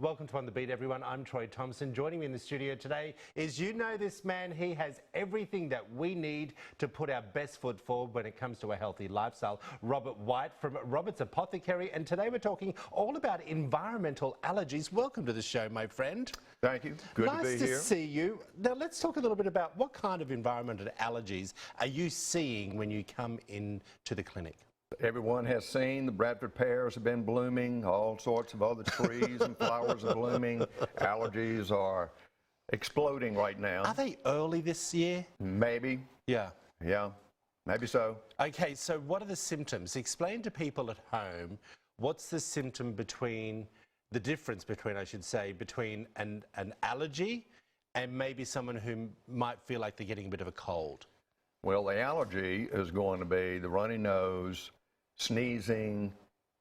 Welcome to On The Beat, everyone. I'm Troy Thompson. Joining me in the studio today is, you know this man, he has everything that we need to put our best foot forward when it comes to a healthy lifestyle. Robert White from Robert's Apothecary, and today we're talking all about environmental allergies. Welcome to the show, my friend. Thank you. Good to be here. Nice to see you. Now let's talk a little bit about what kind of environmental allergies are you seeing when you come into the clinic? Everyone has seen the Bradford pears have been blooming, all sorts of other trees and flowers are blooming. Allergies are exploding right now. Are they early this year? Maybe. Yeah. Yeah, maybe so. Okay, so what are the symptoms? Explain to people at home, what's the symptom between, the difference between, I should say, between an allergy and maybe someone who might feel like they're getting a bit of a cold? Well, the allergy is going to be the runny nose, sneezing,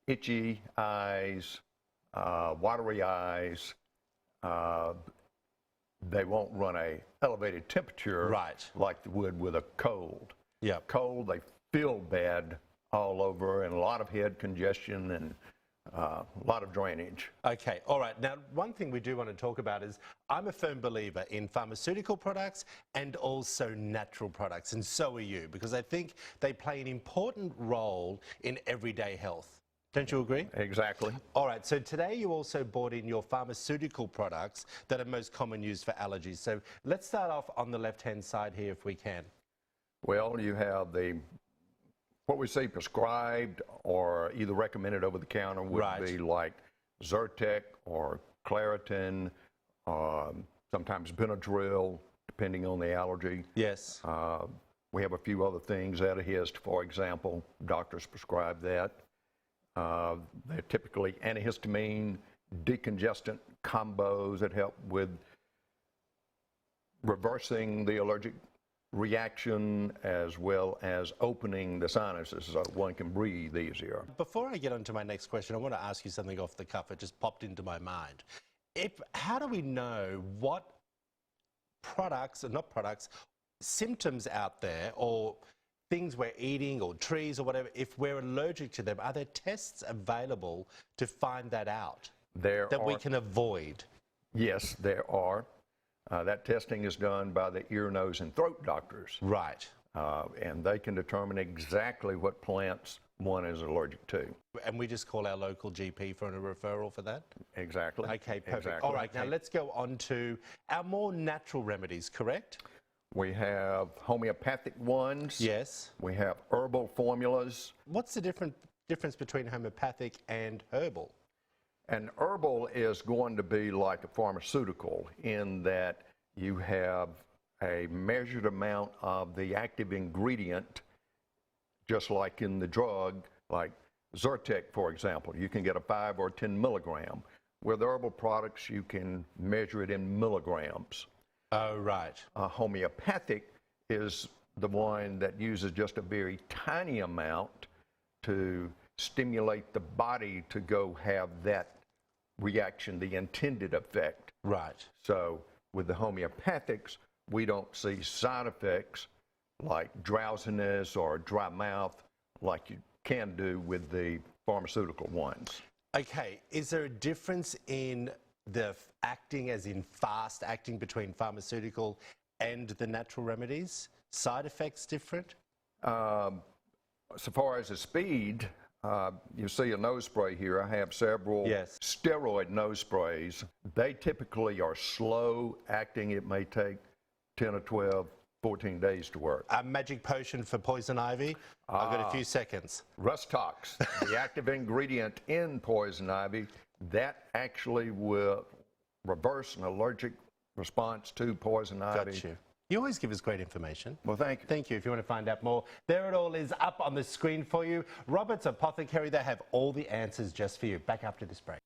itchy eyes, watery eyes. They won't run a elevated temperature like they would with a cold. Yeah. Cold, they feel bad all over and a lot of head congestion and a lot of drainage. Okay, all right. Now, one thing we do want to talk about is I'm a firm believer in pharmaceutical products and also natural products, and so are you, because I think they play an important role in everyday health. Don't you agree? Exactly. All right, so today you also brought in your pharmaceutical products that are most common used for allergies. So let's start off on the left-hand side here if we can. Well, you have what we say prescribed or either recommended over the counter would be like Zyrtec or Claritin, sometimes Benadryl, depending on the allergy. Yes. We have a few other things, Adahist, for example. Doctors prescribe that. They're typically antihistamine, decongestant combos that help with reversing the allergic reaction as well as opening the sinuses so one can breathe easier. Before I get on to my next question, I want to ask you something off the cuff. It just popped into my mind. How do we know what products, or not products, symptoms out there or things we're eating or trees or whatever, if we're allergic to them? Are there tests available to find that out? We can avoid? Yes, there are. That testing is done by the ear, nose, and throat doctors. Right. And they can determine exactly what plants one is allergic to. And we just call our local GP for a referral for that? Exactly. Okay, perfect. Exactly. All right, now let's go on to our more natural remedies, correct? We have homeopathic ones. Yes. We have herbal formulas. What's the difference between homeopathic and herbal? An herbal is going to be like a pharmaceutical in that you have a measured amount of the active ingredient, just like in the drug, like Zyrtec, for example. You can get a 5 or 10 milligram. With herbal products, you can measure it in milligrams. Oh, right. Homeopathic is the one that uses just a very tiny amount to stimulate the body to go have that reaction, the intended effect. Right. So with the homeopathics, we don't see side effects like drowsiness or dry mouth like you can do with the pharmaceutical ones. Okay, is there a difference in the acting, as in fast acting, between pharmaceutical and the natural remedies? Side effects different? So far as the speed, you see a nose spray here. I have several steroid nose sprays. They typically are slow acting. It may take 10 or 12, 14 days to work. A magic potion for poison ivy? I've got a few seconds. Rustox, the active ingredient in poison ivy, that actually will reverse an allergic response to poison ivy. Got you. You always give us great information. Well, thank you. Thank you. If you want to find out more, there it all is up on the screen for you. Robert's Apothecary, they have all the answers just for you. Back after this break.